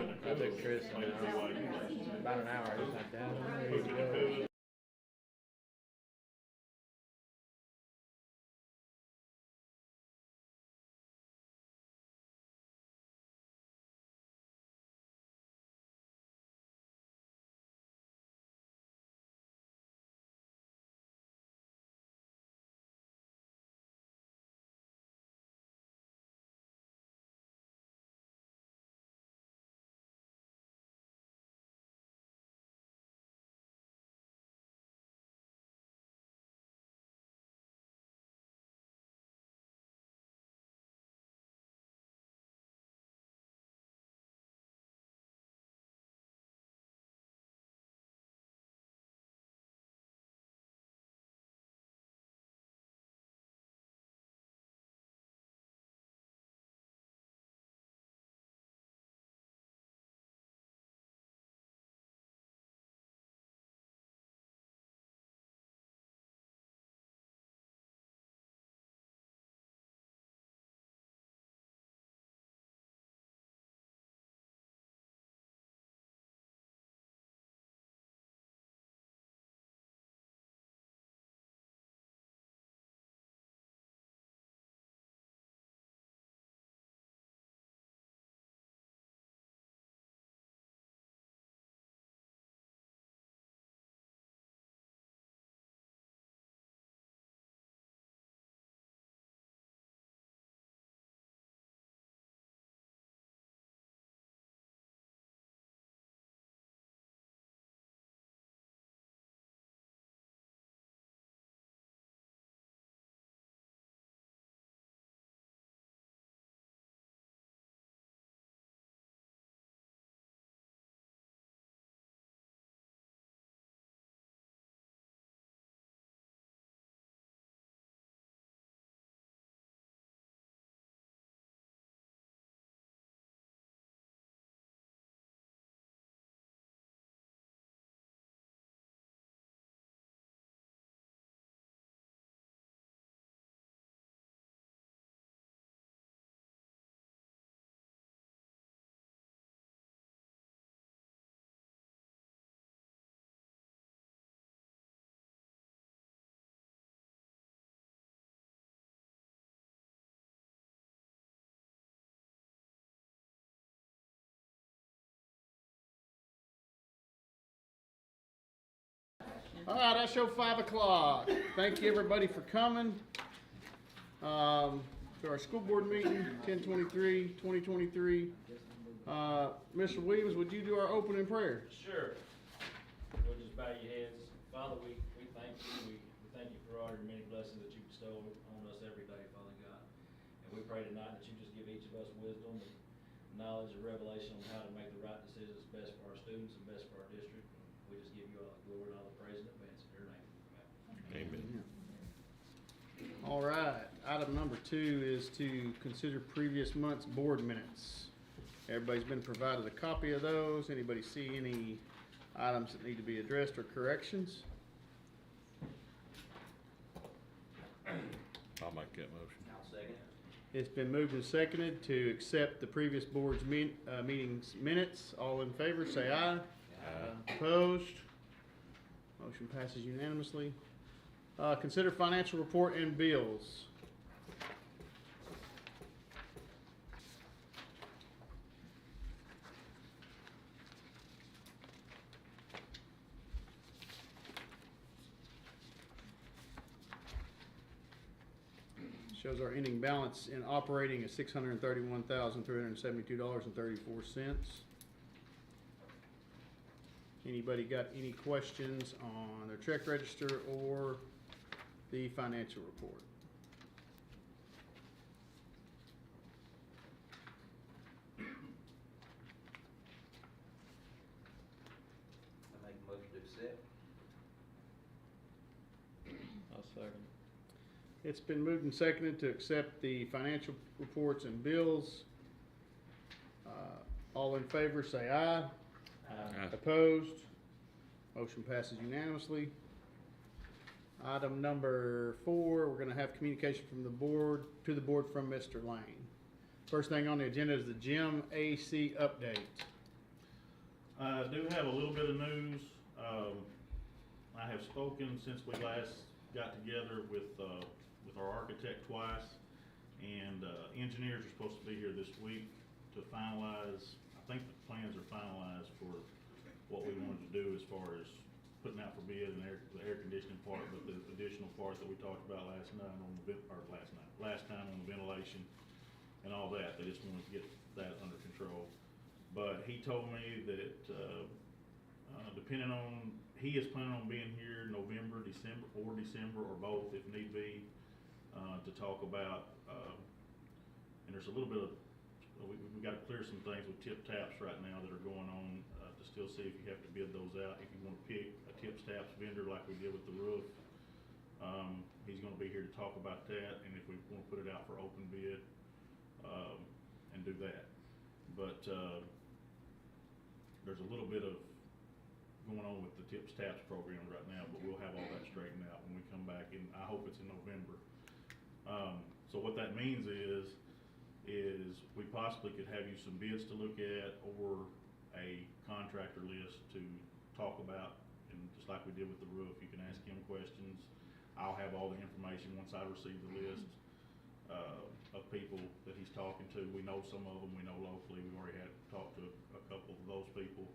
I took Chris about an hour. He's not down. There you go. All right, I show 5 o'clock. Thank you everybody for coming to our school board meeting, 10/23/2023. Mr. Williams, would you do our opening prayer? Sure. We'll just bow your heads. Father, we thank you. We thank you for all your many blessings that you bestow on us every day, Father God. And we pray tonight that you just give each of us wisdom and knowledge and revelation on how to make the right decisions best for our students and best for our district. And we just give you all the glory and all the praise in advance in your name. Amen. All right, item number 2 is to consider previous month's board minutes. Everybody's been provided a copy of those. Anybody see any items that need to be addressed or corrections? I'll make that motion. I'll second. It's been moved and seconded to accept the previous board's meetings minutes. All in favor, say aye. Aye. Opposed? Motion passes unanimously. Consider financial report and bills. Shows our ending balance in operating is $631,372.34. Anybody got any questions on their check register or the financial report? I make a motion to accept. I'll second. It's been moved and seconded to accept the financial reports and bills. All in favor say aye. Aye. Opposed? Motion passes unanimously. Item number 4, we're gonna have communication from the board, to the board from Mr. Lane. First thing on the agenda is the gym AC update. I do have a little bit of news. I have spoken since we last got together with our architect twice, and engineers are supposed to be here this week to finalize. I think the plans are finalized for what we wanted to do as far as putting out for bid and the air conditioning part, but the additional part that we talked about last time on the ventilation and all that. They just wanted to get that under control. But he told me that, depending on, he is planning on being here November, December, or both if need be, to talk about, and there's a little bit of, we gotta clear some things with tip taps right now that are going on, to still see if you have to bid those out. If you wanna pick a tip taps vendor like we did with the roof, he's gonna be here to talk about that, and if we wanna put it out for open bid, and do that. But, there's a little bit of going on with the tips taps program right now, but we'll have all that straightened out when we come back, and I hope it's in November. So what that means is we possibly could have you some bids to look at or a contractor list to talk about, and just like we did with the roof, you can ask him questions. I'll have all the information once I receive the list of people that he's talking to. We know some of them, we know locally, we've already had talked to a couple of those people.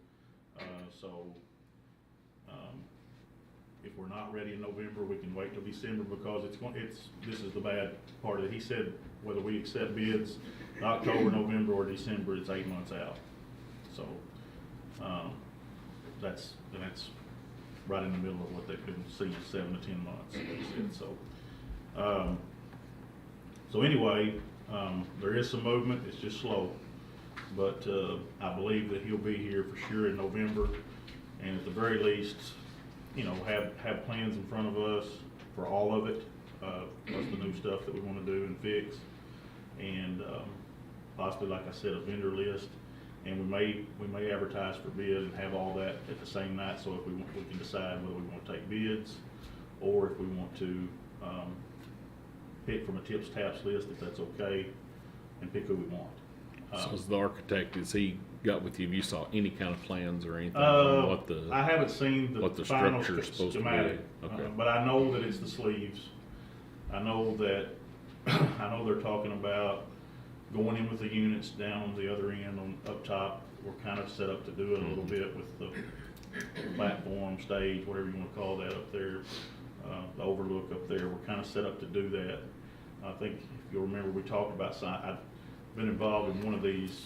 If we're not ready in November, we can wait till December, because this is the bad part of it. He said whether we accept bids October, November, or December, it's 8 months out. So, that's right in the middle of what they've been seeing, 7 to 10 months, they said. So anyway, there is some movement, it's just slow, but I believe that he'll be here for sure in November, and at the very least, you know, have plans in front of us for all of it, plus the new stuff that we want to do and fix, and possibly, like I said, a vendor list, and we may advertise for bid and have all that at the same night, so if we can decide whether we want to take bids, or if we want to pick from a tips taps list, if that's okay, and pick who we want. So as the architect, has he got with you, have you saw any kind of plans or anything on what the? I haven't seen what the the final structure is supposed to be. schematic, Okay. but I know that it's the sleeves. I know that, I know they're talking about going in with the units down on the other end, up top. We're kind of set up to do it a little bit with the platform, stage, whatever you wanna call that up there, the overlook up there. We're kind of set up to do that. I think if you'll remember, we talked about I've been involved in one of these,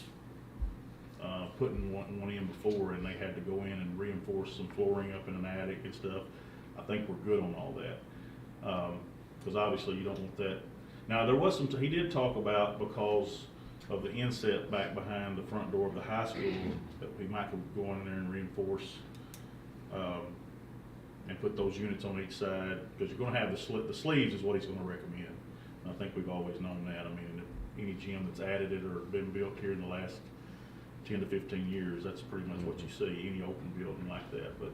putting one in before, and they had to go in and reinforce some flooring up in an attic and stuff. I think we're good on all that, because obviously you don't want that. Now, there was he did talk about, because of the inset back behind the front door of the high school, that we might go in there and reinforce, and put those units on each side, because you're gonna have the sleeves is what he's gonna recommend. And I think we've always known that. I mean, any gym that's added it or been built here in the last 10 to 15 years, that's pretty much what you see, any open building like that. But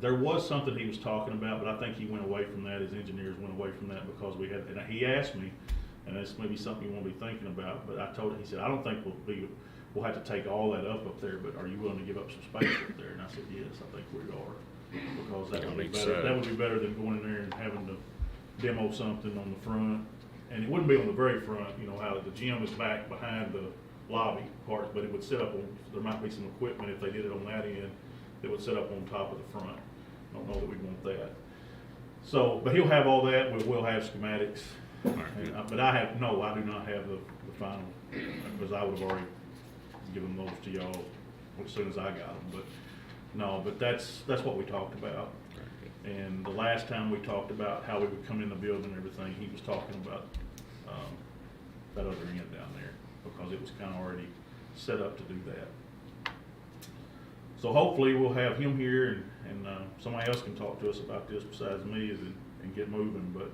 there was something he was talking about, but I think he went away from that, his engineers went away from that, because we had, and he asked me, and this may be something you want to be thinking about, but I told him, he said, I don't think we'll have to take all that up there, but are you willing to give up some space up there? And I said, yes, I think we are, because that would be better. That would be better than going in there and having to demo something on the front. And it wouldn't be on the very front, you know, how the gym is back behind the lobby part, but it would sit up on, there might be some equipment if they did it on that end, that would sit up on top of the front. I don't know that we want that. So, but he'll have all that, we will have schematics. And, but I do not have the final, because I would have already given those to y'all as soon as I got them, but no, but that's what we talked about. And the last time we talked about how we would come in the building and everything, he was talking about that other end down there, because it was kind of already set up to do that. So hopefully we'll have him here, and somebody else can talk to us about this besides me and get moving. But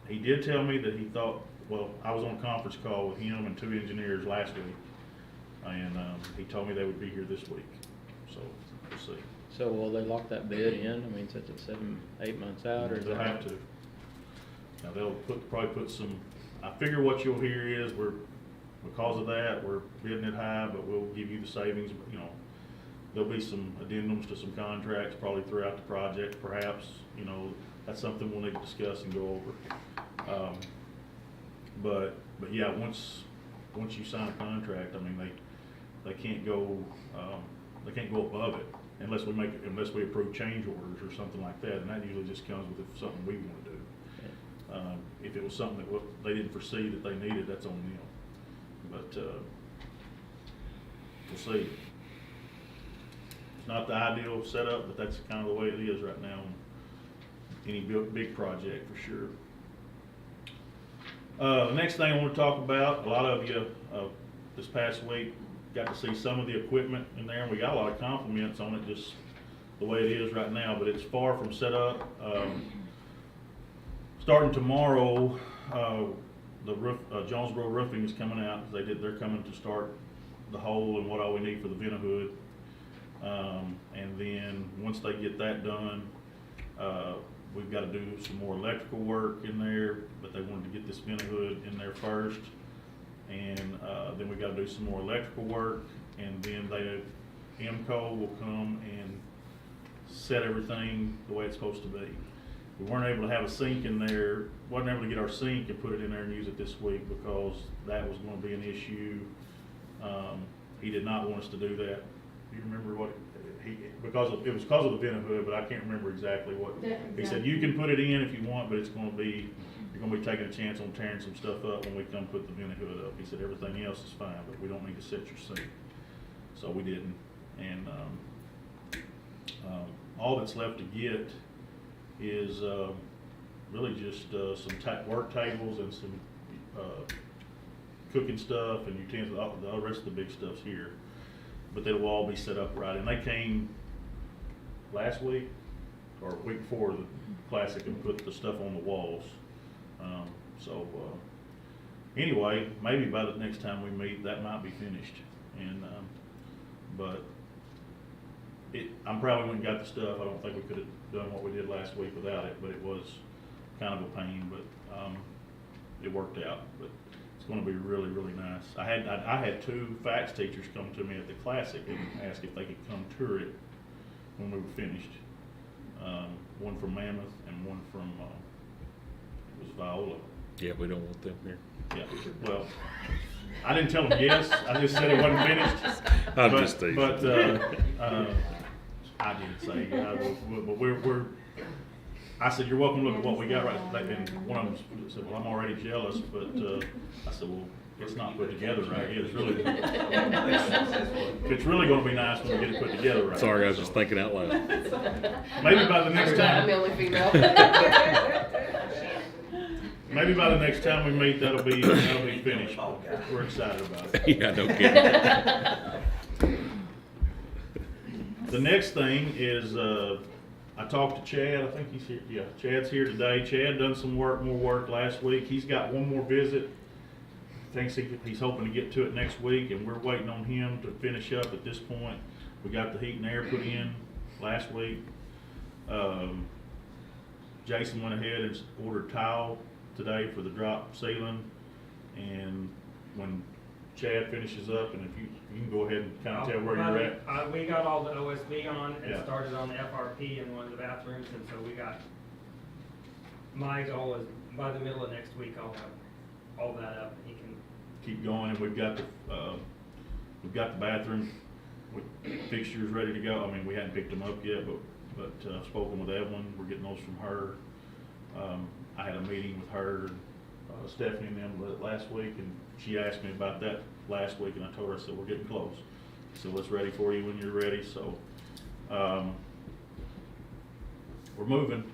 he did tell me that he thought, well, I was on a conference call with him and 2 engineers last week, and he told me they would be here this week. So we'll see. So will they lock that bid in? I mean, since it's 7, 8 months out, or is They'll that? have to. Now they'll probably put some, I figure what you'll hear is because of that, we're bidding it high, but we'll give you the savings, you know. There'll be some addendums to some contracts probably throughout the project, perhaps, you know, that's something we'll need to discuss and go over. But yeah, once you sign a contract, I mean, they can't go above it unless we approve change orders or something like that, and that usually just comes with something we wanna do. If it was something that they didn't foresee that they needed, that's on them. But, we'll see. It's not the ideal setup, but that's kind of the way it is right now on any big project, for sure. The next thing I want to talk about, a lot of you, this past week, got to see some of the equipment in there, and we got a lot of compliments on it, just the way it is right now, but it's far from set up. Starting tomorrow, the roof, Jonesboro Roofing is coming out. They're coming to start the hole and what all we need for the vent hood. And then once they get that done, we've got to do some more electrical work in there, but they wanted to get this vent hood in there first. And then we got to do some more electrical work, and then MCO will come and set everything the way it's supposed to be. We weren't able to have a sink in there, wasn't able to get our sink and put it in there and use it this week because that was going to be an issue. He did not want us to do that. Do you remember what it was because of the vent hood, but I can't remember exactly what. He said, you can put it in if you want, but you're going to be taking a chance on tearing some stuff up when we come put the vent hood up. He said, everything else is fine, but we don't need to set your sink. So we didn't. And all that's left to get is really just some work tables and some cooking stuff and utensils. The rest of the big stuff's here, but they will all be set up right. And they came last week or a week before the Classic and put the stuff on the walls. Anyway, maybe by the next time we meet, that might be finished. And but I probably wouldn't got the stuff. I don't think we could have done what we did last week without it, but it was kind of a pain, but it worked out. But it's going to be really, really nice. I had two fax teachers come to me at the Classic and ask if they could come tour it when we were finished. One from Mammoth and one from it was Viola. Yeah, we don't want them here. Yeah, well, I didn't tell them yes. I just said it wasn't finished. I'm just teasing. But I did say, but I said, you're welcome to look at what we got right. And one of them said, well, I'm already jealous, but I said, well, it's not put together right yet. It's really going to be nice when we get it put together right. Sorry, I was just thinking out loud. Maybe by the next time. I'm the only female. Maybe by the next time we meet, that'll be finished. We're excited about it. Yeah, no kidding. The next thing is, I talked to Chad. I think he's here. Yeah, Chad's here today. Chad done some more work last week. He's got one more visit. Thinks he's hoping to get to it next week, and we're waiting on him to finish up at this point. We got the heat and air put in last week. Jason went ahead and ordered tile today for the drop ceiling, and when Chad finishes up, and if you can go ahead and kind of tell where you're at. We got all the OSB on, and Yeah. started on the FRP in one of the bathrooms, and so my goal is by the middle of next week, I'll have all that up, and he can. Keep going, and we've got the bathroom with fixtures ready to go. I mean, we hadn't picked them up yet, but I've spoken with Evelyn. We're getting those from her. I had a meeting with her and Stephanie and them last week, and she asked me about that last week, and I told her, I said, we're getting close. So it's ready for you when you're ready. So we're moving,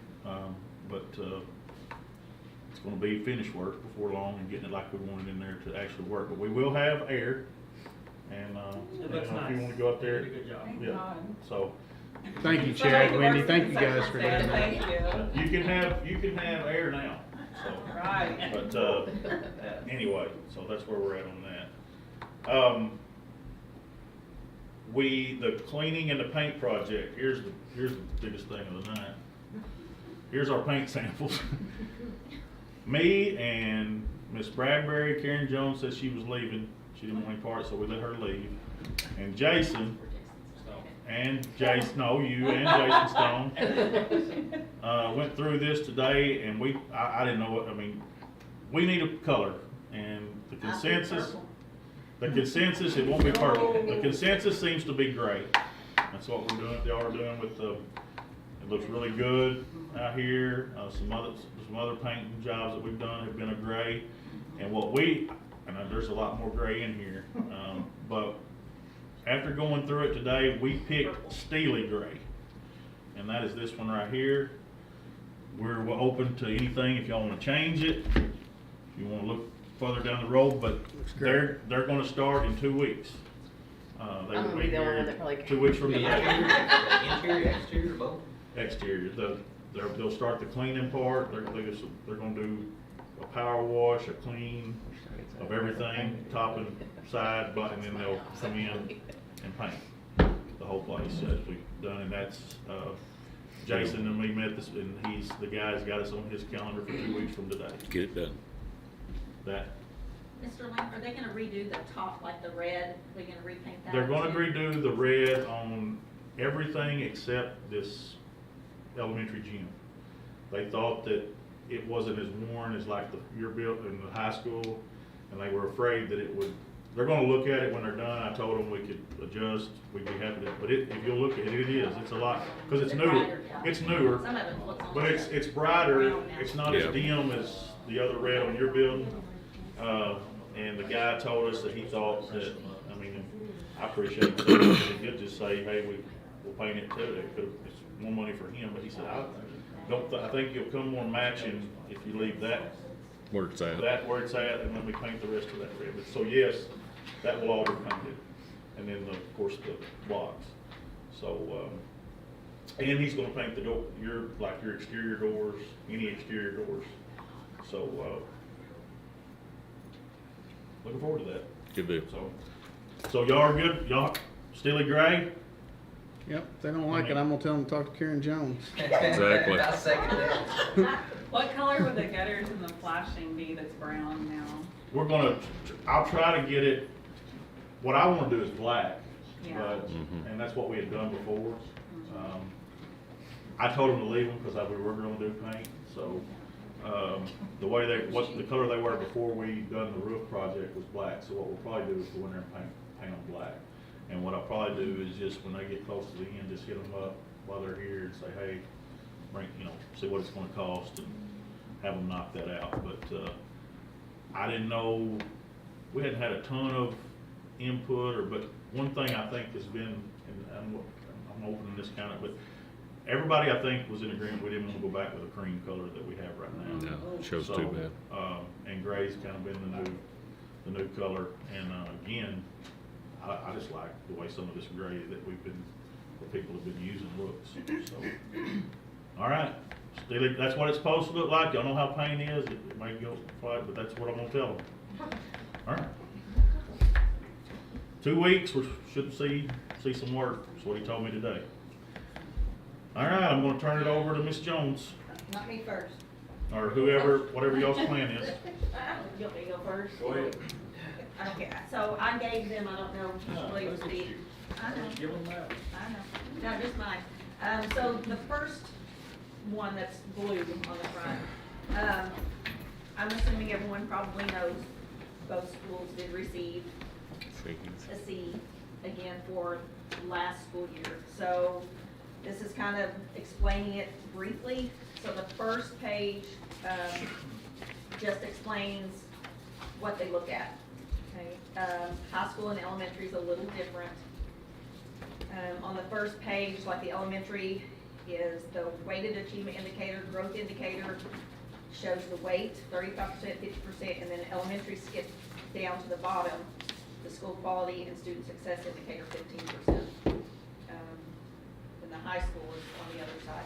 but it's going to be finished work before long and getting it like we wanted in there to actually work. But we will have air, and It looks if nice. you want to go up there, Did a good job. yeah. So Thank you, Chad, Wendy, thank you guys for doing that. Thank you. you can have air now. So, Right. but anyway, so that's where we're at on that. The cleaning and the paint project. Here's the biggest thing of the night. Here's our paint samples. Me and Miss Bradbury, Karen Jones said she was leaving. She didn't want any part, so we let her leave. And Jason, no, you and Jason Stone, went through this today, and I didn't know what, I mean, we need a color, and the consensus, it won't be purple. The consensus seems to be gray. That's what we're doing, y'all are doing with the, it looks really good out here. Some other painting jobs that we've done have been a gray. And there's a lot more gray in here, but after going through it today, we picked Steely Gray. And that is this one right here. We're open to anything if y'all wanna change it, if you wanna look further down the road, but they're gonna start in 2 weeks. They will be here 2 weeks from today. Interior, exterior, both? Exterior, they'll start the cleaning part, they're gonna do a power wash, a clean of everything, top and side, but, and then they'll come in and paint the whole place as we've done, and that's, Jason and me met this, and the guy's got us on his calendar for 2 weeks from today. Get it done. That, Mr. Lane, are they gonna redo the top, like the red, they're gonna repaint that? they're gonna too? redo the red on everything except this elementary gym. They thought that it wasn't as worn as like your built in the high school, and they were afraid that it would, they're gonna look at it when they're done. I told them we could adjust, we'd be happy to, but if you'll look at it, it is, it's a lot, cause it's newer, it's newer, Some of it looks but almost it's brighter, brown now. it's not Yeah. as dim as the other red on your building. And the guy told us that he thought that, I mean, I appreciate it, he did just say, hey, we'll paint it too. It's more money for him, but he said, I think you'll come more matching if you leave that Where it's at. where it's at, and let me paint the rest of that red. But so yes, that will all be painted, and then of course the blocks. So, and he's gonna paint the door, your exterior doors, any exterior doors. So, looking forward to that. Good deal. So y'all are good, y'all, Steely Gray? Yep, if they don't like it, I'm gonna tell them to talk to Karen Jones. Exactly. I second that. What color would the gutters and the flashing be that's brown now? We're gonna, I'll try to get it, what I wanna do is black, Yeah. but, Mhm. and that's what we had done before. I told them to leave them, cause we were gonna do paint, so, the color they were before we done the roof project was black, so what we'll probably do is go in there and paint them black. And what I'll probably do is just, when they get close to the end, just hit them up while they're here and say, hey, see what it's gonna cost, and have them knock that out, but, I didn't know, we hadn't had a ton of input, but one thing I think has been, and I'm opening this kind of, but everybody I think was in agreement, we didn't wanna go back with a cream color that we have right now. No, shows So, too bad. And gray's kind of been the new color, and, again, I just like the way some of this gray that people have been using looks, so. All right, Steely, that's what it's supposed to look like. Y'all know how paint is, it may go flat, but that's what I'm gonna tell them. All right. 2 weeks, we should see some work, that's what he told me today. All right, I'm gonna turn it over to Miss Jones, Not me first. or whoever, whatever y'all's plan is. You want me to go first? Go ahead. Okay, so I gave them, I don't know, usually it was the, I know. Give them that. I know, no, just mine. So the first one that's blue on the front, I'm assuming everyone probably knows both schools did receive a C again for last school year. So this is kind of explaining it briefly. So the first page, just explains what they look at. Okay, high school and elementary is a little different. On the first page, like the elementary is the weighted achievement indicator, growth indicator, shows the weight, 35%, 50%, and then elementary skips down to the bottom, the school quality and student success indicator, 15%. And the high school is on the other side.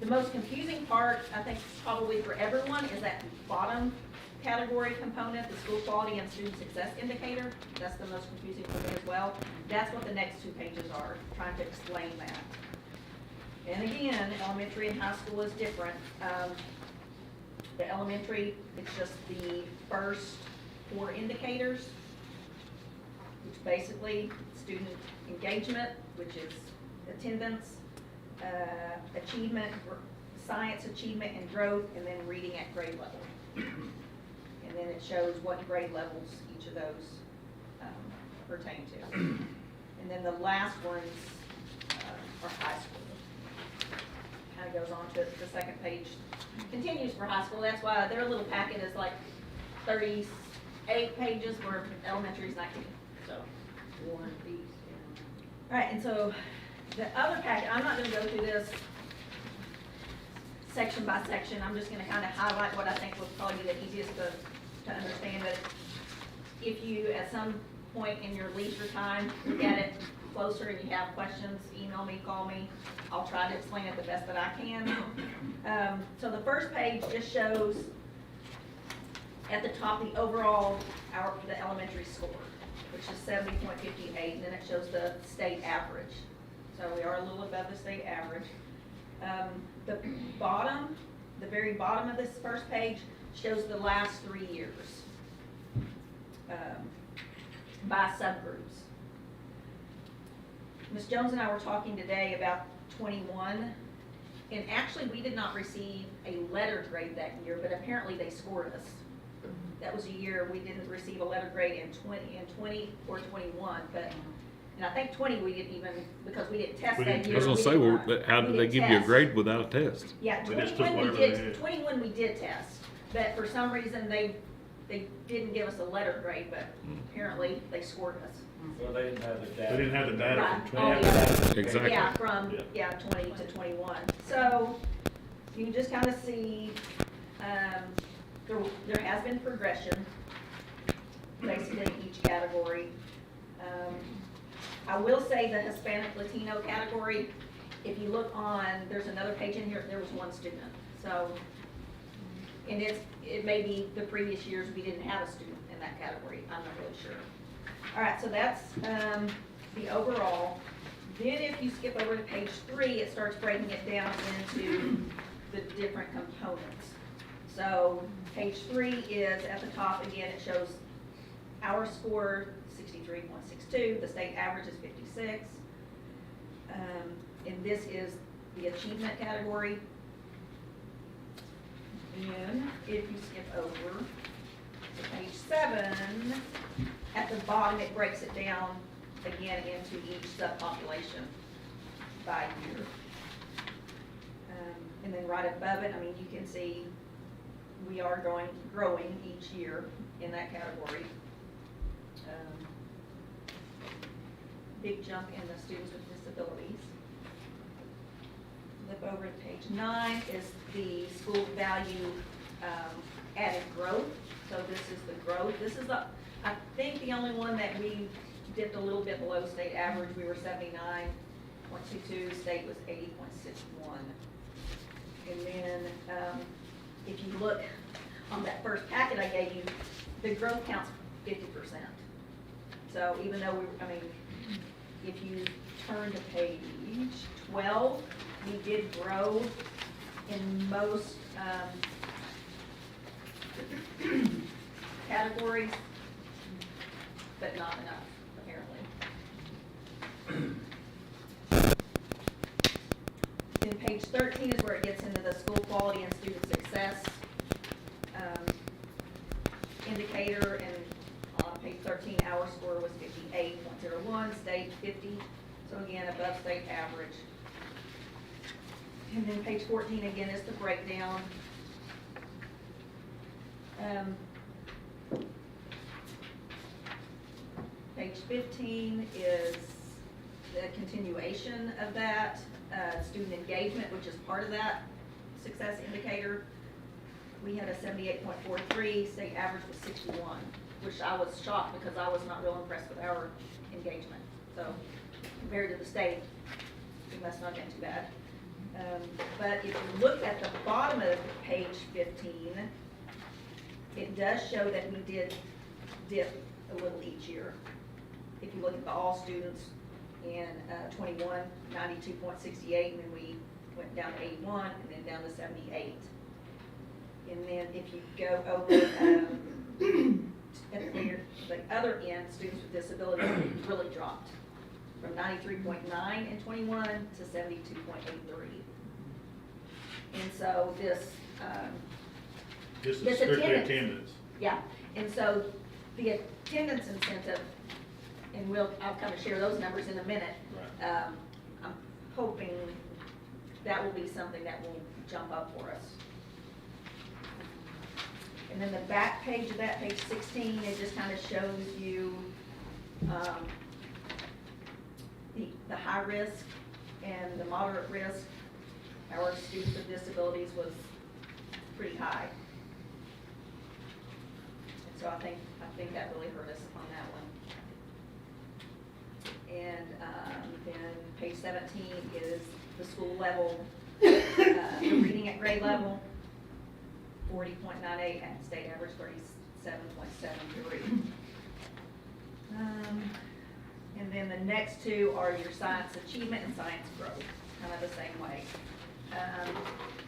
The most confusing part, I think probably for everyone, is that bottom category component, the school quality and student success indicator. That's the most confusing for me as well. That's what the next 2 pages are, trying to explain that. And again, elementary and high school is different. the elementary, it's just the first 4 indicators, which basically student engagement, which is attendance, achievement, science achievement and growth, and then reading at grade level. And then it shows what grade levels each of those pertain to. And then the last ones are high school. Kind of goes on to the second page, continues for high school. That's why their little packet is like 38 pages, where elementary is 19. So, War and Peace. Yeah. All right, and so the other packet, I'm not going to go through this section by section. I'm just going to kind of highlight what I think will probably be the easiest to understand. But if you, at some point in your leisure time, look at it closer and you have questions, email me, call me. I'll try to explain it the best that I can. So the first page just shows at the top the overall, the elementary score, which is 70.58, and then it shows the state average. So we are a little above the state average. The bottom, the very bottom of this first page shows the last 3 years by subgroups. Ms. Jones and I were talking today about 21, and actually we did not receive a letter grade that year, but apparently they scored us. That was a year we didn't receive a letter grade in 20 or 21, but, and I think 20 we didn't even, because we didn't test We that didn't- year. I was gonna we say, did well, not. how We did they didn't give you a test. grade without a test? Yeah, They just took 21 we whatever they did, had. 21 we did test, but for some reason they didn't give us a letter grade, but apparently they scored us. Well, they didn't have the data. They didn't have the data Right. from Oh, 20. yeah. Exactly. Yeah, from, Yeah. 20 to 21. So you can just kind of see, there has been progression, basically in each category. I will say the Hispanic Latino category, if you look on, there's another page in here, there was 1 student. So, and it may be the previous years we didn't have a student in that category, I'm not really sure. All right, so that's the overall. Then if you skip over to page 3, it starts breaking it down into the different components. So page 3 is at the top, again, it shows our score, 63.62, the state average is 56. And this is the achievement category. And if you skip over to page 7, at the bottom, it breaks it down again into each subpopulation by year. And then right above it, I mean, you can see we are growing each year in that category. Big jump in the students with disabilities. Flip over to page 9 is the school value added growth. So this is the growth. This is I think the only one that we dipped a little bit below state average. We were 79.22, state was 80.61. And then if you look on that first packet I gave you, the growth count's 50%. So even though if you turn to page 12, we did grow in most categories, but not enough, apparently. Then page 13 is where it gets into the school quality and student success indicator, and on page 13, our score was 58.01, state 50, so again, above state average. And then page 14, again, is the breakdown. Page 15 is the continuation of that, student engagement, which is part of that success indicator. We had a 78.43, state average was 61, which I was shocked because I was not real impressed with our engagement. So compared to the state, we must not have been too bad. But if you look at the bottom of page 15, it does show that we did dip a little each year. If you look at the all students in 21, 92.68, and then we went down to 81, and then down to 78. And then if you go over, at the other end, students with disabilities really dropped from 93.9 in 21 to 72.83. And so this, This is This strictly attendance. attendance. yeah, and so the attendance incentive, and I'll kind of share those numbers in a minute. Right. I'm hoping that will be something that will jump up for us. And then the back page of that, page 16, it just kind of shows you the high risk and the moderate risk. Our students with disabilities was pretty high. And so I think that really hurt us on that one. And then page 17 is the school level, the reading at grade level, 40.98, and state average 37.73. And then the next two are your science achievement and science growth, kind of the same way.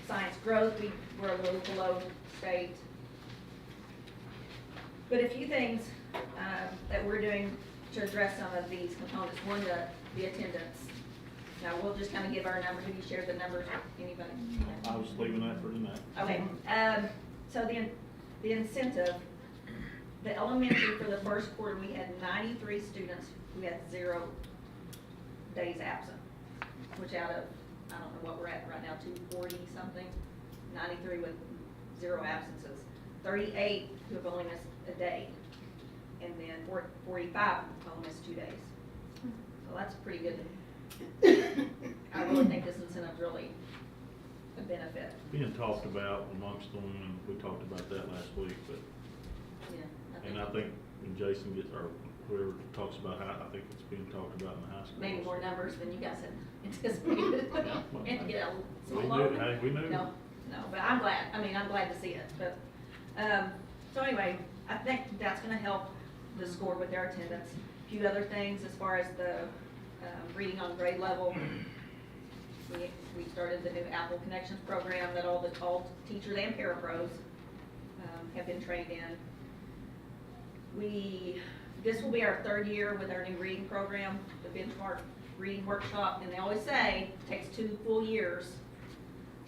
Science growth, we were a little below state. But a few things that we're doing to address some of these components. One, the attendance. Now, we'll just kind of give our numbers. Have you shared the numbers with anybody? I was leaving that for tonight. Okay, so the incentive, the elementary for the first quarter, we had 93 students who had 0 days absent, which out of, I don't know what we're at right now, 240 something, 93 with 0 absences, 38 who have only missed a day, and then 45 who only missed 2 days. So that's pretty good. I really think this incentive's really a benefit. Being talked about amongst them, and we talked about that last week, but, Yeah, and I think when Jason gets, or whoever talks about how, I think it's being talked about in the high school. maybe more numbers than you guys had anticipated. And get a We small knew, loan. hey, we knew. No, but I'm glad, I'm glad to see it, but, so anyway, I think that's gonna help the score with their attendance. A few other things as far as the, reading on grade level. We started the new Apple Connections program that all teachers and parapros, have been trained in. This will be our 3rd year with our new reading program, the benchmark reading workshop, and they always say it takes 2 full years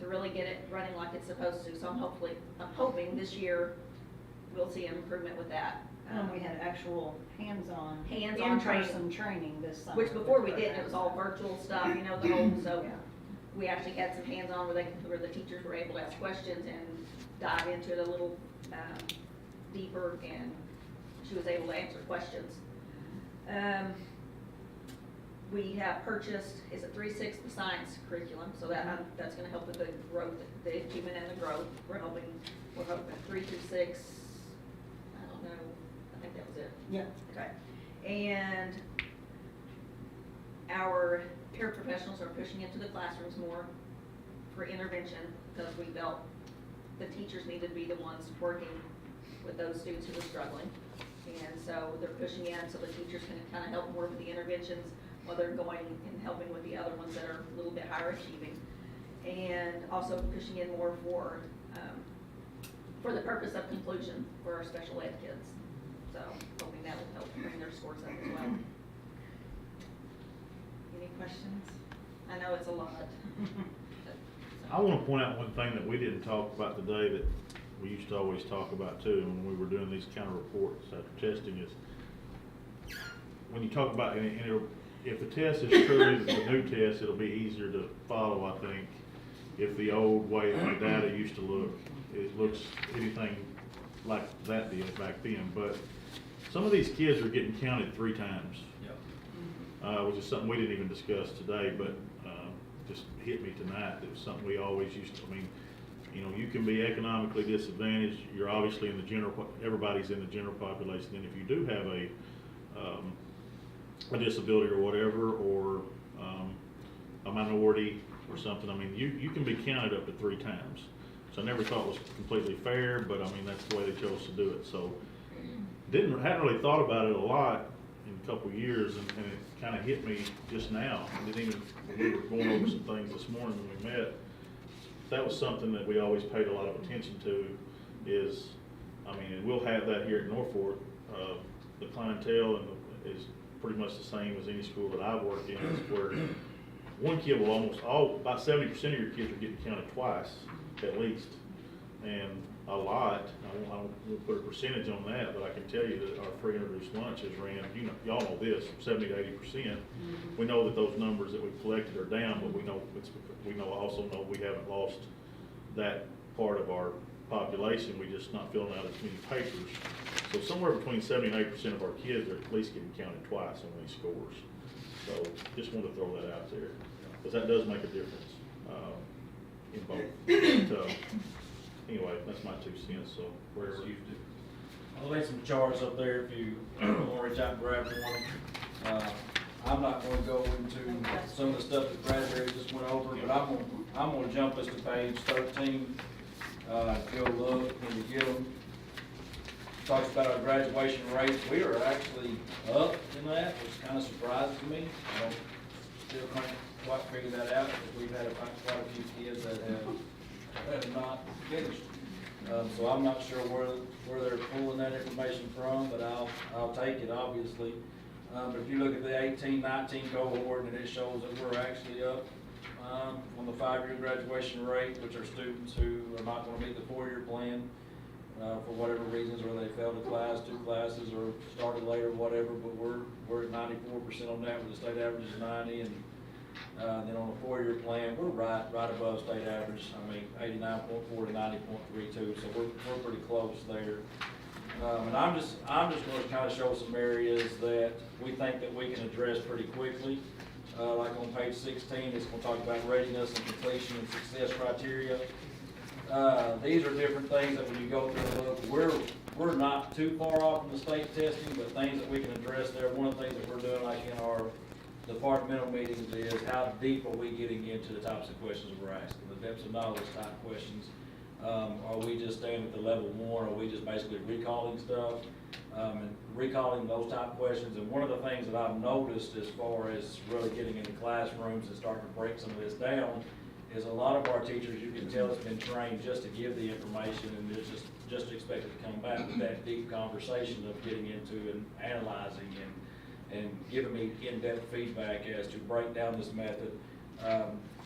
to really get it running like it's supposed to. So I'm hoping this year we'll see an improvement with that. We had actual hands-on. Hands-on training. In-person training this summer. Which before we didn't, it was all virtual stuff, the whole, so Yeah. we actually had some hands-on where the teachers were able to ask questions and dive into it a little deeper, and she was able to answer questions. We have purchased, is it 3/6 the science curriculum, so that's gonna help with the growth, the achievement and the growth. We're hoping 3 through 6, I don't know, I think that was it. Yeah. Okay, and our paraprofessionals are pushing into the classrooms more for intervention, because we felt the teachers needed to be the ones working with those students who were struggling. And so they're pushing in so the teachers can kind of help more with the interventions while they're going and helping with the other ones that are a little bit higher achieving. And also pushing in more for the purpose of conclusion for our special ed kids. So hoping that will help bring their scores up as well. Any questions? I know it's a lot. I want to point out one thing that we didn't talk about today that we used to always talk about too, when we were doing these kind of reports after testing, is when you talk about, if the test is truly the new test, it'll be easier to follow, I think. If the old way the data used to look, it looks anything like that did back then. But some of these kids are getting counted 3 times. Which is something we didn't even discuss today, but just hit me tonight. It was something we always used to, you can be economically disadvantaged. You're obviously in the general, everybody's in the general population. And if you do have a disability or whatever, or a minority or something, you can be counted up to 3 times. So I never thought it was completely fair, but that's the way they chose to do it. So hadn't really thought about it a lot in a couple of years, and it kind of hit me just now. We were going over some things this morning when we met. that was something that we always paid a lot of attention to is, I mean, and we'll have that here at Norfolk. The clientele is pretty much the same as any school that I've worked in, is where one kid will about 70% of your kids are getting counted twice, at least. And a lot, I won't put a percentage on that, but I can tell you that our free introduced lunch has ran, y'all know this, 70 to 80%. We know that those numbers that we've collected are down, but we also know we haven't lost that part of our population. We just not filling out as many papers. So somewhere between 70 and 80% of our kids are at least getting counted twice on these scores. So just wanted to throw that out there, because that does make a difference in both. But, anyway, that's my 2 cents, so wherever. I'll lay some charts up there if you want to reach out and grab one. I'm not going to go into some of the stuff that Bradbury just went over, but I'm going to jump us to page 13. If you'll look, when you get them, talks about our graduation rates. We are actually up in that, which kind of surprises me. I don't still can't quite figure that out, because we've had quite a few kids that have not finished. So I'm not sure where they're pulling that information from, but I'll take it, obviously. But if you look at the 18-19 cohort, and it shows that we're actually up on the 5-year graduation rate, which are students who are not going to meet the 4-year plan for whatever reasons, or they failed a class, 2 classes, or started late or whatever. But we're at 94% on that, with the state average is 90, and then on the 4-year plan, we're right above state average. I mean, 89.4 to 90.32, so we're pretty close there. And I'm just going to kind of show some areas that we think that we can address pretty quickly. Like on page 16, it's going to talk about readiness and completion and success criteria. These are different things that when you go through and look, we're not too far off from the state testing, but things that we can address there. One of the things that we're doing, like in our departmental meetings, is how deep are we getting into the types of questions we're asking, the depths of knowledge type questions. Are we just staying at the level 1? Are we just basically recalling stuff and recalling those type of questions? And one of the things that I've noticed as far as really getting into classrooms and starting to break some of this down is a lot of our teachers, you can tell, has been trained just to give the information and just expect it to come back with that deep conversation of getting into and analyzing and giving me in-depth feedback as to break down this method.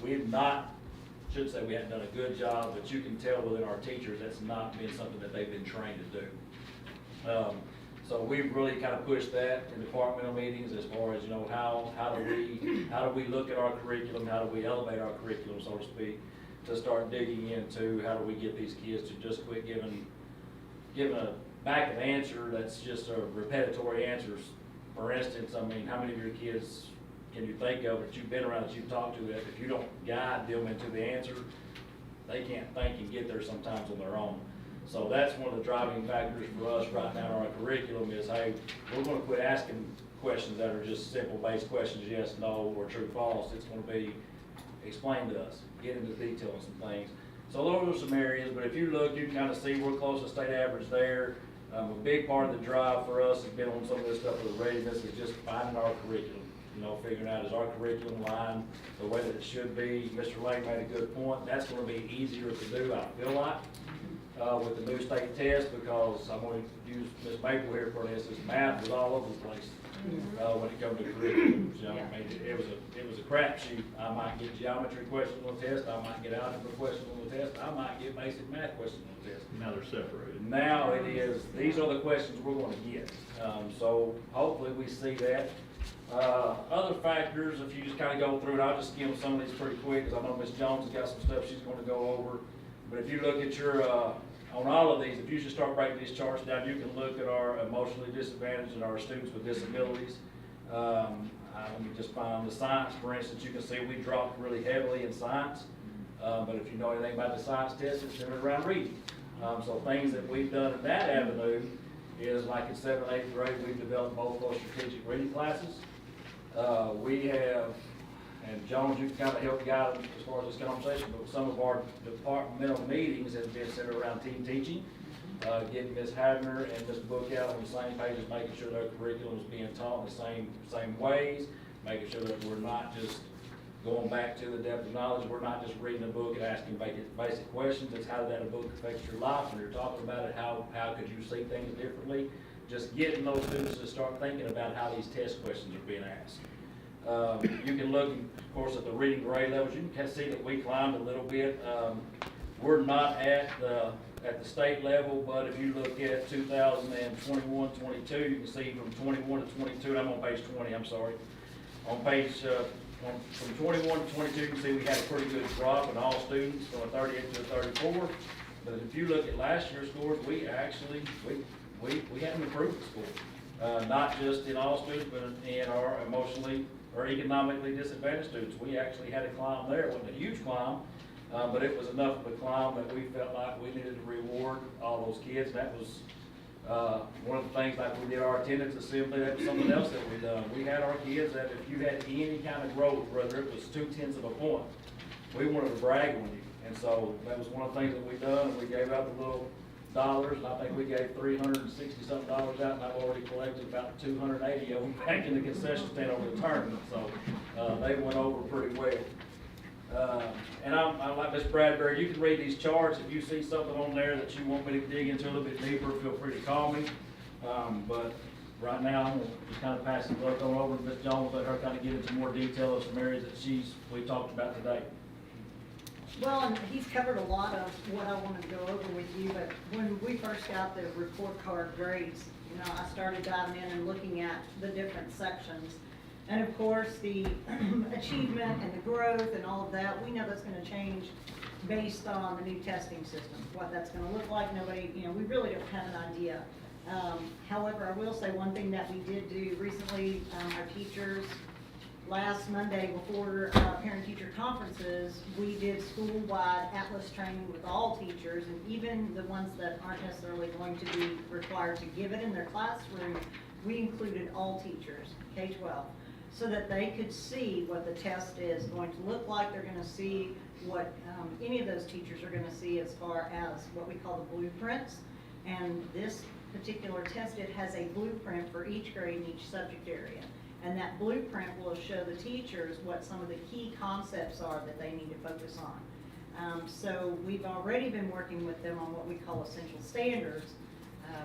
We have not, should say we haven't done a good job, but you can tell within our teachers that's not been something that they've been trained to do. So we've really kind of pushed that in departmental meetings as far as, how do we look at our curriculum, how do we elevate our curriculum, so to speak, to start digging into how do we get these kids to just quit giving a back of answer that's just a repetitory answers. For instance, I mean, how many of your kids can you think of that you've been around, that you've talked to, that if you don't guide them into the answer, they can't think and get there sometimes on their own. So that's one of the driving factors for us right now in our curriculum is, hey, we're going to quit asking questions that are just simple based questions, yes, no, or true, false. It's going to be explain to us, get into detail on some things. So those are some areas, but if you look, you can kind of see we're close to state average there. A big part of the drive for us has been on some of this stuff with readiness, is just finding our curriculum. Figuring out, is our curriculum line the way that it should be? Mr. Lane made a good point. That's going to be easier to do, I feel like, with the new state test, because I'm going to use Ms. Maple here for instance. Math was all over the place when it comes to curriculums. I mean, it was a crapshoot. I might get geometry questions on the test. I might get algebra questions on the test. I might get basic math questions on the test. Now they're separated. Now it is. These are the questions we're going to get. So hopefully we see that. Other factors, if you just kind of go through it, I'll just skim some of these pretty quick, because I know Ms. Jones has got some stuff she's going to go over. But if you look at your, on all of these, if you just start breaking these charts down, you can look at our emotionally disadvantaged and our students with disabilities. Let me just find the science, for instance. You can see we dropped really heavily in science. But if you know anything about the science test, it's centered around reading. So things that we've done in that avenue is, like in 7th and 8th grade, we've developed both those strategic reading classes. We have, and Jones, you can kind of help guide as far as this conversation, but some of our departmental meetings have been centered around team teaching, getting Ms. Havner and Ms. Book out on the same page, making sure their curriculum is being taught in the same ways, making sure that we're not just going back to the depth of knowledge. We're not just reading a book and asking basic questions. It's how that a book affects your life. When you're talking about it, how could you see things differently? Just getting those students to start thinking about how these test questions are being asked. You can look, of course, at the reading grade levels. You can see that we climbed a little bit. We're not at the state level, but if you look at 2021-22, you can see from 21 to 22, and I'm on page 20, I'm sorry. On page, from 21 to 22, you can see we had a pretty good drop in all students from a 38 to a 34. But if you look at last year's scores, we actually, we had an improvement score. Not just in all students, but in our emotionally or economically disadvantaged students. We actually had a climb there. It wasn't a huge climb, but it was enough of a climb that we felt like we needed to reward all those kids. That was one of the things, like we did our attendance assembly. That was something else that we done. We had our kids that if you had any kind of growth, whether it was 0.2 of a point, we wanted to brag on you. And so that was one of the things that we done, and we gave out the little dollars, and I think we gave $360-something out, and I've already collected about 280 of them back in the concession stand over the tournament, so they went over pretty well. And I'm like Ms. Bradbury, you can read these charts. If you see something on there that you want me to dig into a little bit deeper, feel free to call me. But right now, I'm gonna just kind of pass the buck on over to Ms. Jones, let her kind of get into more detail of some areas that we talked about today. Well, and he's covered a lot of what I wanted to go over with you, but when we first got the report card grades, you know, I started diving in and looking at the different sections. And of course, the achievement and the growth and all of that, we know that's gonna change based on the new testing system. What that's gonna look like, nobody, you know, we really don't have an idea. However, I will say one thing that we did do recently, our teachers, last Monday before parent-teacher conferences, we did school-wide Atlas training with all teachers, and even the ones that aren't necessarily going to be required to give it in their classroom, we included all teachers, K-12, so that they could see what the test is going to look like. They're gonna see what any of those teachers are gonna see as far as what we call the blueprints. And this particular test, it has a blueprint for each grade in each subject area. And that blueprint will show the teachers what some of the key concepts are that they need to focus on. So we've already been working with them on what we call essential standards,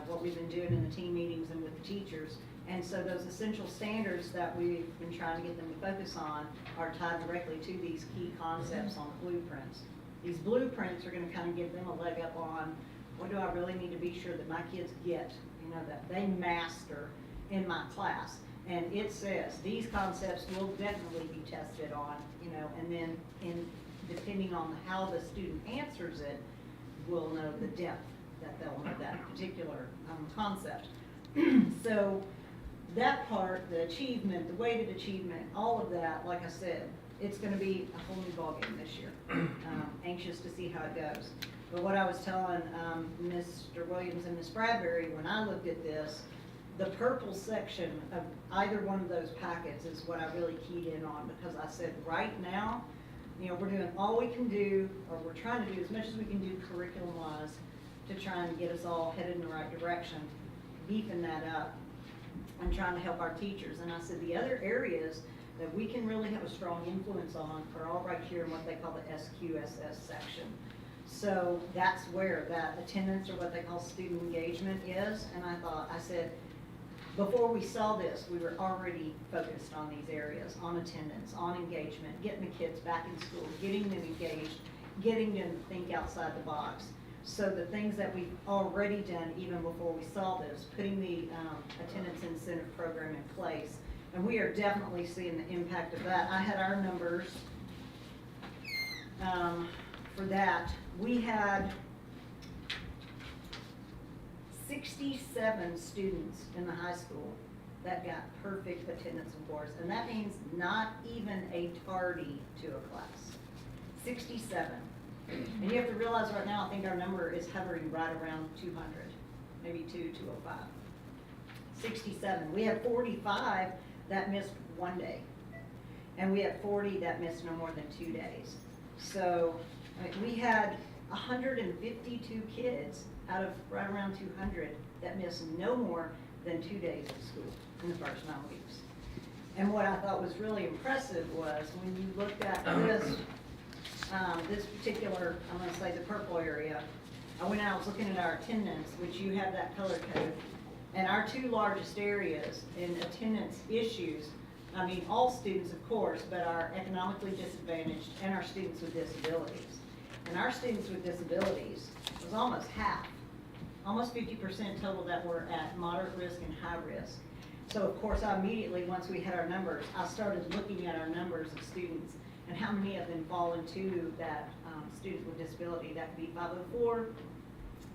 what we've been doing in the team meetings and with the teachers. And so those essential standards that we've been trying to get them to focus on are tied directly to these key concepts on the blueprints. These blueprints are going to kind of give them a leg up on what do I really need to be sure that my kids get, you know, that they master in my class. And it says these concepts will definitely be tested on, you know, and then depending on how the student answers it, we'll know the depth that they'll know that particular concept. So that part, the achievement, the weighted achievement, all of that, like I said, it's going to be a whole new ballgame this year. Anxious to see how it goes. But what I was telling Mr. Williams and Ms. Bradbury when I looked at this, the purple section of either one of those packets is what I really keyed in on, because I said right now, you know, we're doing all we can do, or we're trying to do as much as we can do curriculum-wise to try and get us all headed in the right direction, beefing that up and trying to help our teachers. And I said the other areas that we can really have a strong influence on are all right here in what they call the SQSS section. So that's where that attendance, or what they call student engagement, is. And I said, before we saw this, we were already focused on these areas, on attendance, on engagement, getting the kids back in school, getting them engaged, getting them to think outside the box. So the things that we've already done even before we saw this, putting the attendance incentive program in place, and we are definitely seeing the impact of that. I had our numbers for that. We had 67 students in the high school that got perfect attendance scores, and that means not even a tardy to a class. 67. And you have to realize right now, I think our number is hovering right around 200, maybe 205. 67. We have 45 that missed one day, and we have 40 that missed no more than 2 days. So we had 152 kids out of right around 200 that missed no more than 2 days of school in the first 9 weeks. And what I thought was really impressive was when you looked at this particular, I'm gonna say the purple area, I went out, I was looking at our attendance, which you have that color code, and our two largest areas in attendance issues, I mean, all students, of course, but our economically disadvantaged and our students with disabilities. And our students with disabilities was almost half, almost 50% total that were at moderate risk and high risk. So of course, I immediately, once we had our numbers, I started looking at our numbers of students and how many of them fall into that student with disability. That could be 504,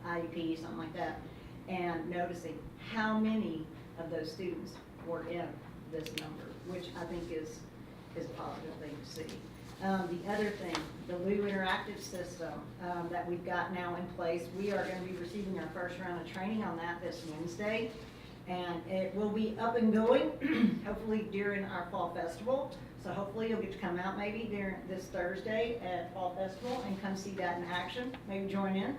IEP, something like that. And noticing how many of those students were in this number, which I think is a positive thing to see. The other thing, the Lou Interactive system that we've got now in place, we are going to be receiving our first round of training on that this Wednesday. And it will be up and going, hopefully during our Fall Festival. So hopefully you'll get to come out maybe during this Thursday at Fall Festival and come see that in action, maybe join in.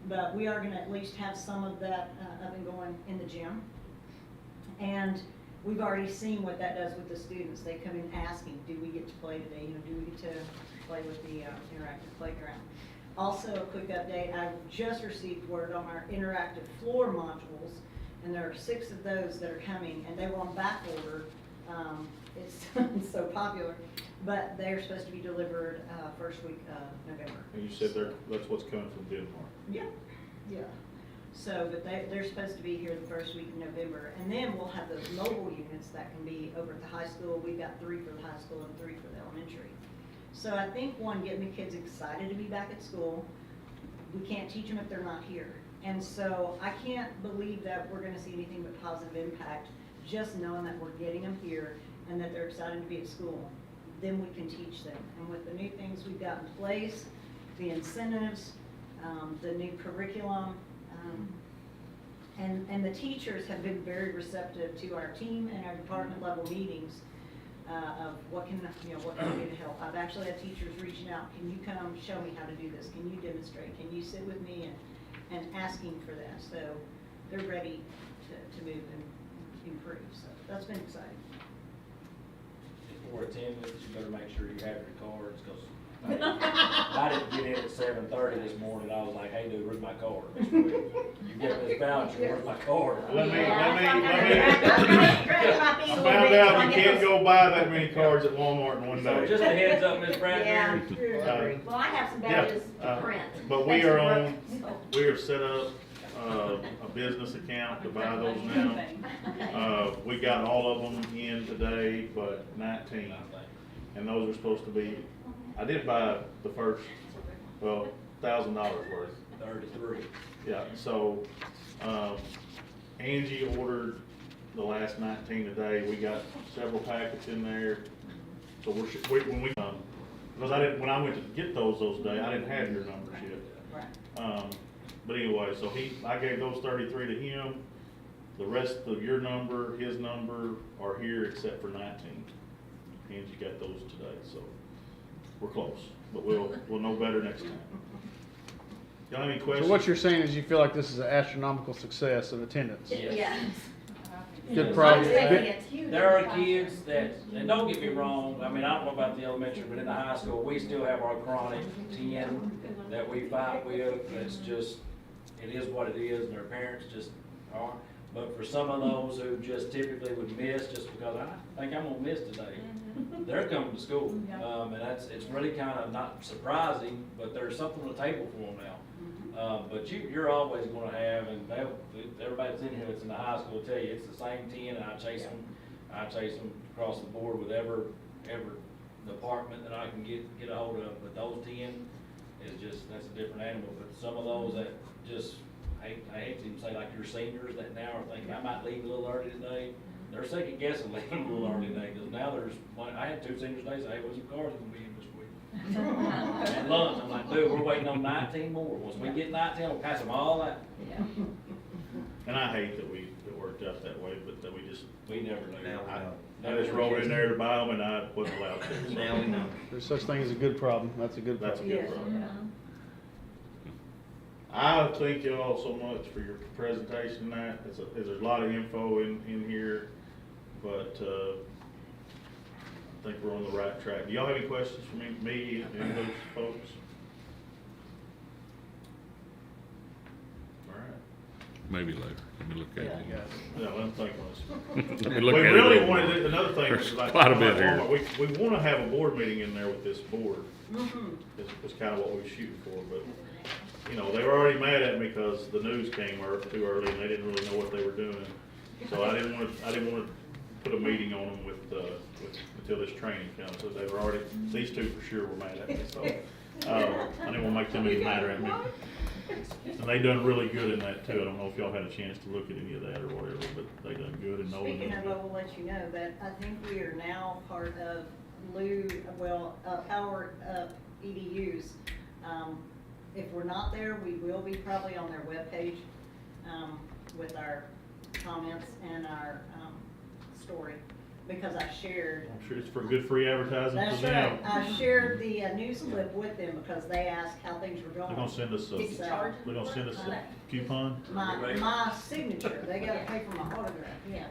But we are gonna at least have some of that up and going in the gym. And we've already seen what that does with the students. They come in asking, do we get to play today? You know, do we get to play with the interactive playground? Also, a quick update, I just received word on our interactive floor modules, and there are 6 of those that are coming, and they were on back order. It's so popular, but they're supposed to be delivered first week of November. And you said that's what's coming from Denmark. Yeah, yeah. So, but they're supposed to be here the first week of November, and then we'll have those mobile units that can be over at the high school. We've got 3 for the high school and 3 for the elementary. So I think, one, getting the kids excited to be back at school. We can't teach them if they're not here. And so I can't believe that we're gonna see anything but positive impact, just knowing that we're getting them here and that they're excited to be at school. Then we can teach them. And with the new things we've got in place, the incentives, the new curriculum, and the teachers have been very receptive to our team and our department level meetings of what can we do to help. I've actually had teachers reaching out, can you come show me how to do this? Can you demonstrate? Can you sit with me and asking for that? So they're ready to move and improve. So that's been exciting. For attendance, you better make sure you have your cards, because I didn't get in at 7:30 this morning. I was like, hey dude, where's my card? You get this voucher, where's my card? I found out you can't go buy that many cards at Walmart in one So day. just a heads up, Ms. Bradbury. Yeah. Well, I have some Yeah, badges to print. but we are set up a business account to buy those now. We got all of them in today, but 19, and those are supposed to be, I did buy the first, well, $1,000 worth. 33. Yeah, so, Angie ordered the last 19 today. We got several packets in there. So when we, because when I went to get those days, I didn't have your numbers yet. Right. But anyway, so I gave those 33 to him. The rest of your number, his number are here except for 19. Angie got those today, so we're close, but we'll know better next time. Y'all have any questions? So what you're saying is you feel like this is an astronomical success of attendance? Yes. Good problem. There are kids that, and don't get me wrong, I mean, I don't know about the elementary, but in the high school, we still have our chronic 10 that we fight with. It's just, it is what it is, and their parents just are. But for some of those who just typically would miss just because I think I'm gonna miss today, they're coming to school. And it's really kind of not surprising, but there's something on the table for them now. But you're always gonna have, and everybody that's in here that's in the high school will tell you, it's the same 10, and I chase them across the board with every department that I can get a hold of. But those 10 is just, that's a different animal. But some of those that just, I hate to even say, like your seniors that now are thinking, I might leave a little early today. They're second guessing leaving a little early today, because now I had 2 seniors today say, hey, what's your cars gonna be in this week? At lunch, I'm like, dude, we're waiting on 19 more. Once we get 19, we'll pass them all out. And I hate that it worked out that way, but that We never knew. Now we know. I just rolled in there to buy them, and I wasn't allowed to. Now we know. There's such thing as a good problem. That's a good That's a problem. good Yes. problem. I thank you all so much for your presentation. There's a lot of info in here, but I think we're on the right track. Do y'all have any questions for me, any of those folks? All right. Maybe later. Let me look at it. Yeah, let them think on this. Let me We look at it. really over. wanted, another thing There's is like. quite a bit here. We wanna have a board meeting in there with this board, Mhm. is kind of what we were shooting for, but, you know, they were already mad at me because the news came too early and they didn't really know what they were doing. So I didn't wanna put a meeting on them until this training comes, so they were already, these two for sure were mad at me, so, I didn't wanna make them any madder at me. And they done really good in that too. I don't know if y'all had a chance to look at any of that or whatever, but they done good and Nolan. Speaking of, I will let you know that I think we are now part of Power Up EDUs. If we're not there, we will be probably on their webpage, with our comments and our, story, because I shared. I'm sure it's for good free advertising for That's them. right, I shared the news clip with them because they asked how things were going. They're gonna send us It's, a coupon. my signature, they gotta pay for my autograph, yeah.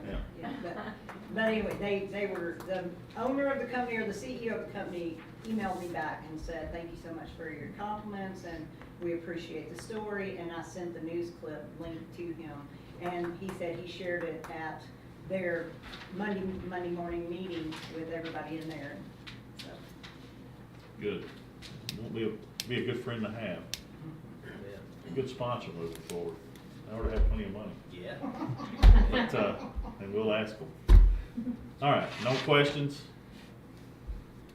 But anyway, they were, the owner of the company or the CEO of the company emailed me back and said, thank you so much for your compliments and we appreciate the story, and I sent the news clip link to him. And he said he shared it at their Monday morning meeting with everybody in there, so. Good. Won't be a good friend to have. A good sponsor moving forward. I already have plenty of money. Yeah. But, and we'll ask them. All right, no questions?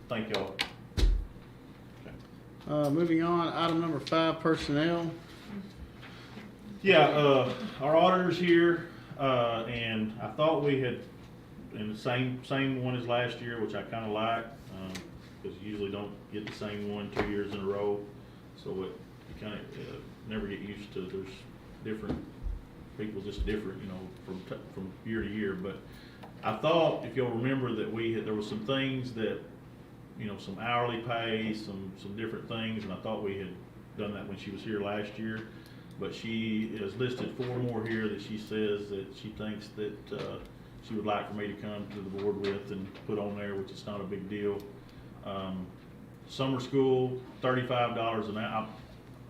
Thank y'all. Moving on, item number 5, personnel. Yeah, our auditor's here, and I thought we had, in the same one as last year, which I kinda like, because you usually don't get the same one 2 years in a row. So you kinda, never get used to, there's different, people just different, you know, from year to year. But I thought, if you'll remember, that there was some things that, you know, some hourly pay, some different things, and I thought we had done that when she was here last year. But she has listed 4 more here that she says that she thinks that she would like for me to come to the board with and put on there, which is not a big deal. Summer school, $35 an hour.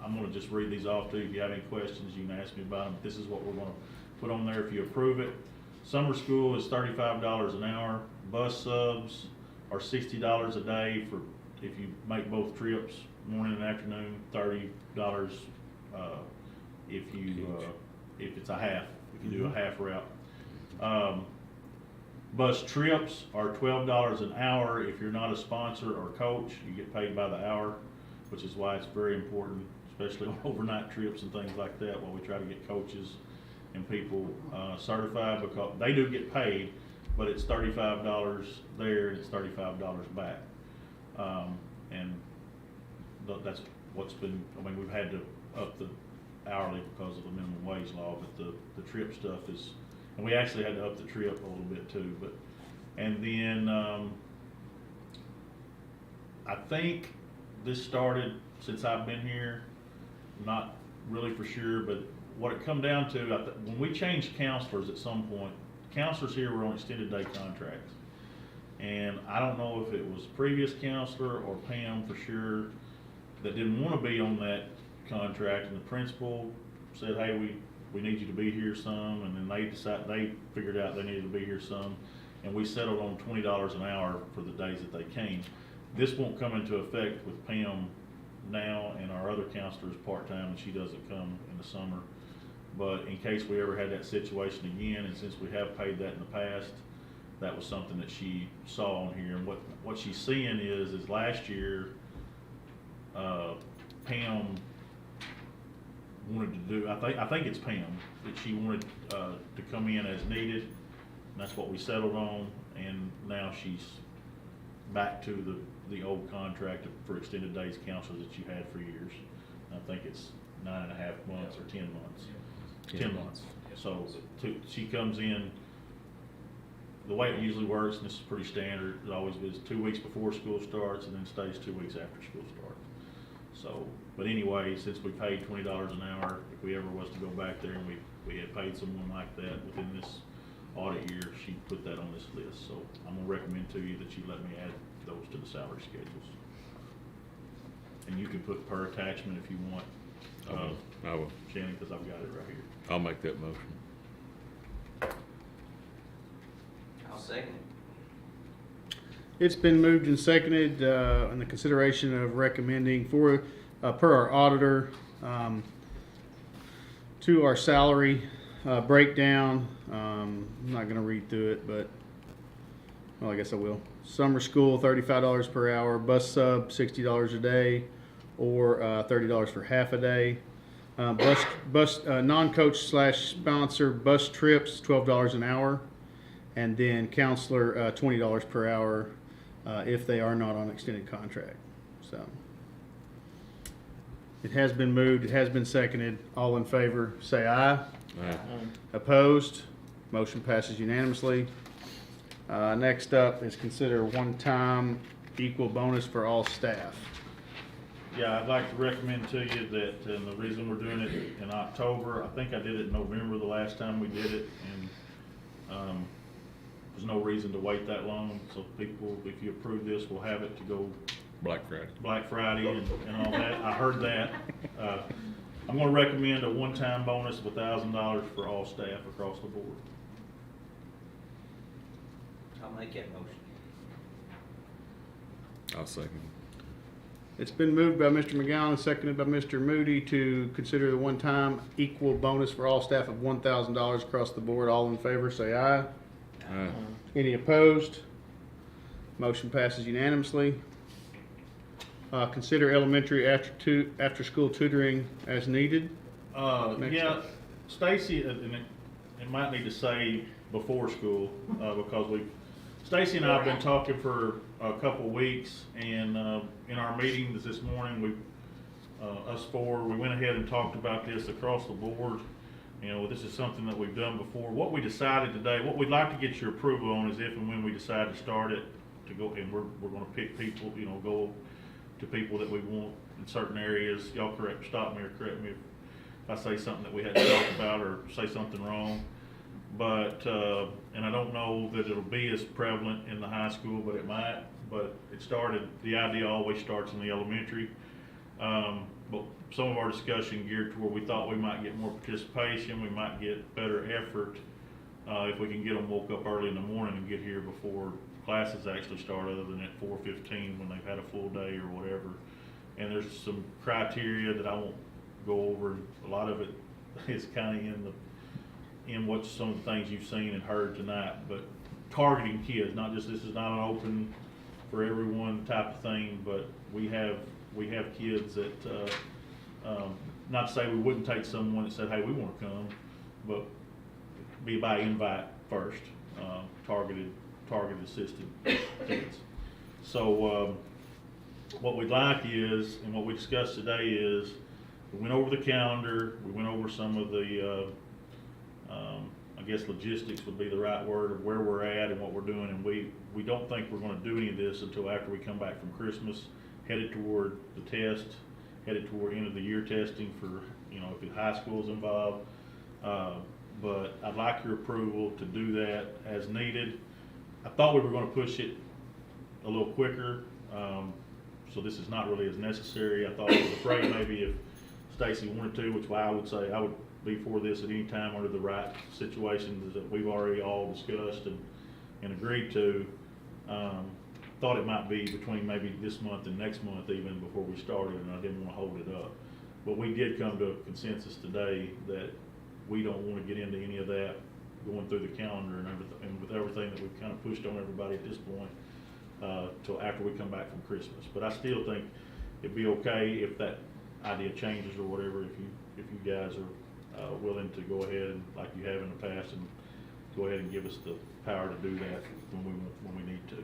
I'm gonna just read these off to you. If you have any questions, you can ask me about them. This is what we're gonna put on there if you approve it. Summer school is $35 an hour. Bus subs are $60 a day if you make both trips, morning and afternoon. $30 if it's a half, if you do a half route. Bus trips are $12 an hour. If you're not a sponsor or coach, you get paid by the hour, which is why it's very important, especially on overnight trips and things like that, while we try to get coaches and people certified, because they do get paid, but it's $35 there and it's $35 back. And that's what's been, I mean, we've had to up the hourly because of the minimum wage law, but the trip stuff is, and we actually had to up the trip a little bit too, but, and then, I think this started since I've been here, not really for sure, but what it come down to, when we changed counselors at some point, counselors here were on extended day contracts. And I don't know if it was previous counselor or Pam for sure that didn't want to be on that contract, and the principal said, hey, we need you to be here some, and then they figured out they needed to be here some, and we settled on $20 an hour for the days that they came. This won't come into effect with Pam now, and our other counselor is part-time and she doesn't come in the summer. But in case we ever had that situation again, and since we have paid that in the past, that was something that she saw on here. And what she's seeing is last year, Pam wanted to do, I think it's Pam, that she wanted to come in as needed, and that's what we settled on. And now she's back to the old contract for extended days counselors that you had for years. I think it's 9.5 months or 10 months. 10 months. So she comes in, the way it usually works, and this is pretty standard, it always is 2 weeks before school starts and then stays 2 weeks after school starts. So, but anyway, since we paid $20 an hour, if we ever was to go back there and we had paid someone like that within this audit year, put that on this list. So I'm gonna recommend to you that you let me add those to the salary schedules. And you can put per attachment if you want, I will. Shannon, because I've got it right here. I'll make that motion. I'll second it. It's been moved and seconded, in the consideration of recommending for, per our auditor, to our salary, breakdown. I'm not gonna read through it, but, well, I guess I will. Summer school, $35 per hour, bus sub, $60 a day, or, $30 for half a day. Non-coach / sponsor bus trips, $12 an hour. And then counselor, $20 per hour, if they are not on extended contract. So it has been moved, it has been seconded. All in favor, say aye. Opposed? Motion passes unanimously. Next up is consider one-time equal bonus for all staff. Yeah, I'd like to recommend to you that, and the reason we're doing it in October, I think I did it in November the last time we did it, and, there's no reason to wait that long, so people, if you approve this, will have it to go Black Friday. Black Friday and all that. I heard that. I'm gonna recommend a one-time bonus of $1,000 for all staff across the board. I'll make that motion. I'll second. It's been moved by Mr. McGowan and seconded by Mr. Moody to consider the one-time equal bonus for all staff of $1,000 across the board. All in favor, say aye. Aye. Any opposed? Motion passes unanimously. Consider elementary after-school tutoring as needed. Next Yeah, up. Stacy, and it might need to say before school, because Stacy and I have been talking for a couple weeks, and in our meetings this morning, us four, we went ahead and talked about this across the board. You know, this is something that we've done before. What we decided today, what we'd like to get your approval on is if and when we decide to start it, to go, and we're gonna pick people, you know, go to people that we want in certain areas. Y'all stop me or correct me if I say something that we hadn't talked about or say something wrong. But, and I don't know that it'll be as prevalent in the high school, but it might. But the idea always starts in the elementary. But some of our discussion geared to where we thought we might get more participation, we might get better effort, if we can get them woke up early in the morning and get here before classes actually start, other than at 4:15 when they've had a full day or whatever. And there's some criteria that I won't go over. A lot of it is kind of in what some of the things you've seen and heard tonight, but targeting kids, not just, this is not an open for everyone type of thing, but we have kids that, not to say we wouldn't take someone that said, hey, we want to come, but be by invite first, targeted assisted kids. So, what we'd like is, and what we discussed today is, we went over the calendar, we went over some of the, I guess logistics would be the right word, of where we're at and what we're doing, and we don't think we're gonna do any of this until after we come back from Christmas, headed toward the test, headed toward end of the year testing for, you know, if the high school's involved. But I'd like your approval to do that as needed. I thought we were gonna push it a little quicker, so this is not really as necessary. I was afraid maybe if Stacy wanted to, which I would say I would be for this at any time under the right situations that we've already all discussed and agreed to. Thought it might be between maybe this month and next month even before we started, and I didn't want to hold it up. But we did come to a consensus today that we don't want to get into any of that going through the calendar and everything, and with everything that we've kind of pushed on everybody at this point, till after we come back from Christmas. But I still think it'd be okay if that idea changes or whatever, if you guys are willing to go ahead and, like you have in the past, and go ahead and give us the power to do that when we need to.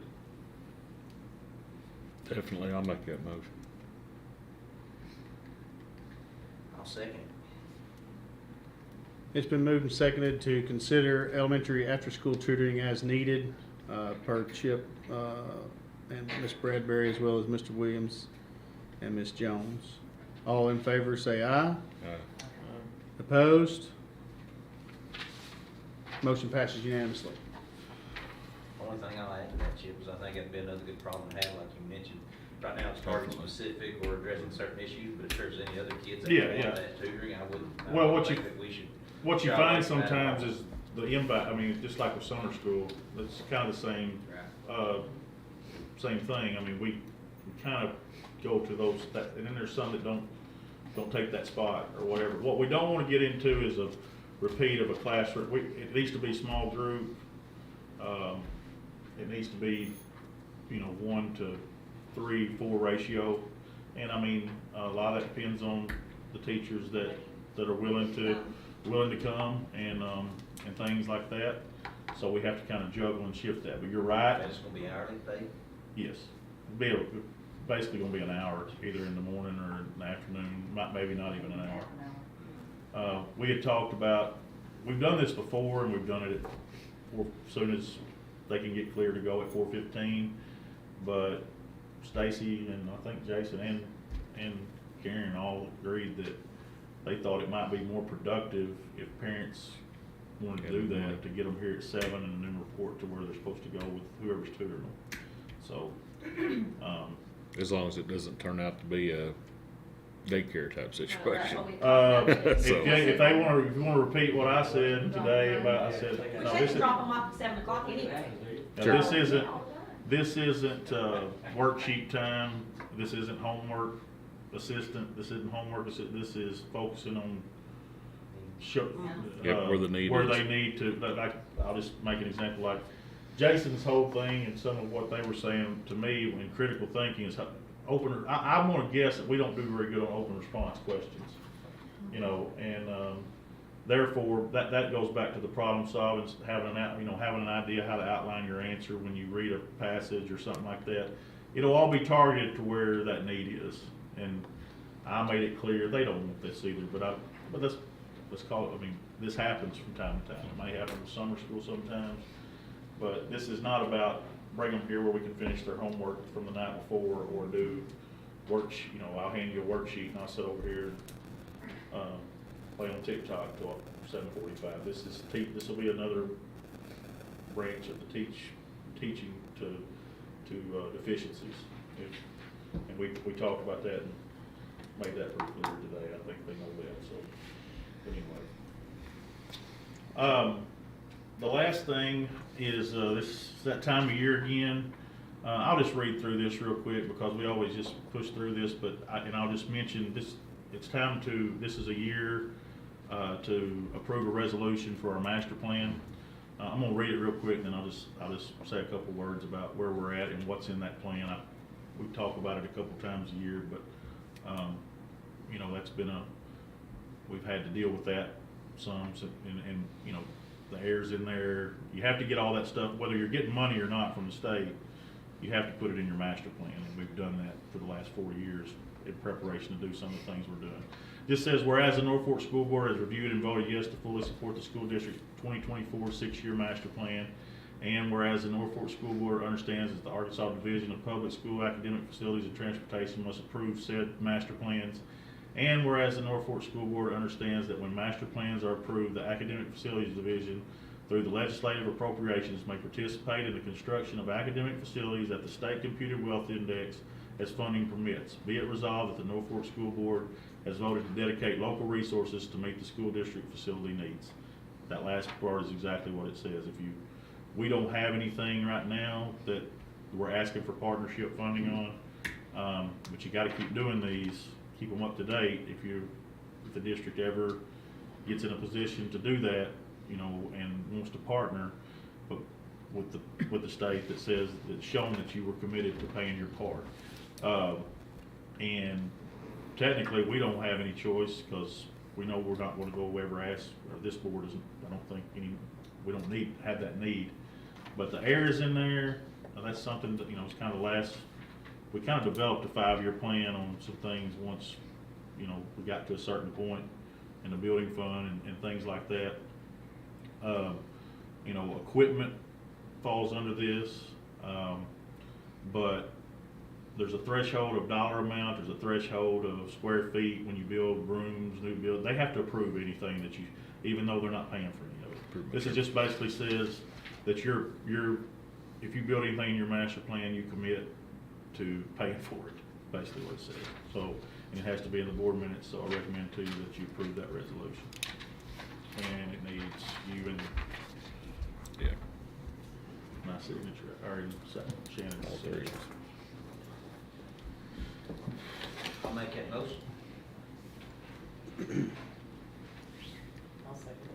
Definitely, I'll make that motion. I'll second it. It's been moved and seconded to consider elementary after-school tutoring as needed, per Chip, and Ms. Bradbury, as well as Mr. Williams and Ms. Jones. All in favor, say aye. Opposed? Motion passes unanimously. only thing I'll add to that, Chip, is I think that'd be another good problem to have, like you mentioned. Right now, it's target specific or addressing certain issues, but if there's any other kids that Yeah, want yeah. that tutoring, I wouldn't Well, what think you- that we should. What you try find to make that sometimes happen. is the invite, I mean, just like with summer school, it's kind of the same, Right. same thing. I mean, we kind of go to those, and then there's some that don't take that spot or whatever. What we don't want to get into is a repeat of a classroom. It needs to be small group. It needs to be, 1 to 3, 4 ratio. And I mean, a lot of that depends on the teachers that are willing to come and things like that. So we have to kind of juggle and shift that. But you're right. That's gonna be hourly paid? Yes. Basically gonna be an hour, either in the morning or in the afternoon, maybe not even an hour. We had talked about, we've done this before, and we've done it as soon as they can get clear to go at 4:15. But Stacy and I think Jason and Karen all agreed that they thought it might be more productive if parents wanted to do that, to get them here at 7 and then report to where they're supposed to go with whoever's tutoring them. So, As long as it doesn't turn out to be a daycare type situation. if So- if you wanna repeat what I said today about, I said, We no, should this is, drop them off at 7 o'clock anyway. now, Sure. this isn't worksheet time, this isn't homework assistant, this isn't homework assistant, this is focusing on Yep, where the need where is. they need to, like, I'll just make an example, like Jason's whole thing and some of what they were saying to me in critical thinking is I'm gonna guess that we don't do very good on open response questions, and therefore, that goes back to the problem solving, having an idea how to outline your answer when you read a passage or something like that. It'll all be targeted to where that need is, and I made it clear, they don't want this either, but let's call it, this happens from time to time. It may happen in summer school sometimes, but this is not about bring them here where we can finish their homework from the night before, or do I'll hand you a worksheet and I'll sit over here and, play on TikTok till 7:45. This will be another branch of the teaching to deficiencies. And we talked about that and made that pretty clear today. I think they know that, so, anyway. The last thing is, this is that time of year again. I'll just read through this real quick because we always just push through this, and I'll just mention this, this is a year to approve a resolution for our master plan. I'm gonna read it real quick, and then I'll just say a couple words about where we're at and what's in that plan. We talk about it a couple times a year, but, that's been we've had to deal with that some, and the errors in there. You have to get all that stuff, whether you're getting money or not from the state, you have to put it in your master plan, and we've done that for the last 4 years in preparation to do some of the things we're doing. This says, whereas the North Fork School Board has reviewed and voted yes to fully support the school district 2024 6-year master plan, and whereas the North Fork School Board understands that the Arkansas Division of Public School Academic Facilities and Transportation must approve said master plans, and whereas the North Fork School Board understands that when master plans are approved, the Academic Facilities Division, through the legislative appropriations, may participate in the construction of academic facilities at the State Computed Wealth Index as funding permits. Be it resolved that the North Fork School Board has voted to dedicate local resources to meet the school district facility needs. That last part is exactly what it says. We don't have anything right now that we're asking for partnership funding on, but you gotta keep doing these, keep them up to date. If the district ever gets in a position to do that, and wants to partner, but with the state that says, that's shown that you were committed to paying your part. And technically, we don't have any choice, because we know we're not gonna go ever ask, or this board isn't, I don't think we don't have that need. But the errors in there, that's something that, it's kind of we kind of developed a 5-year plan on some things once, we got to a certain point in the building fund and things like that. Equipment falls under this, but there's a threshold of dollar amount, there's a threshold of square feet when you build rooms, new build. They have to approve anything that even though they're not paying for any of it. This is just basically says that you're if you build anything in your master plan, you commit to paying for it, basically what it says. So, and it has to be in the board minutes, so I recommend to you that you approve that resolution. And it needs you and Yeah. my signature, or Shannon's All three. signature. I'll make that motion. I'll second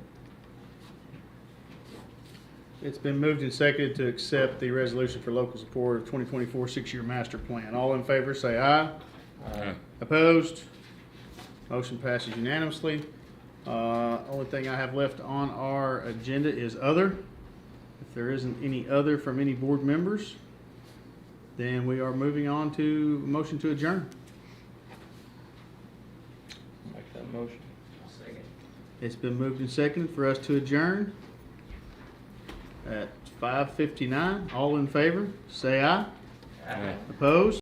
it. It's been moved and seconded to accept the resolution for local support of 2024 six-year master plan. All in favor, say aye. Aye. Opposed? Motion passes unanimously. Only thing I have left on our agenda is other. If there isn't any other from any board members, then we are moving on to motion to adjourn. Make that motion. I'll second. It's been moved and seconded for us to adjourn at 5:59. All in favor, say aye. Aye. Opposed?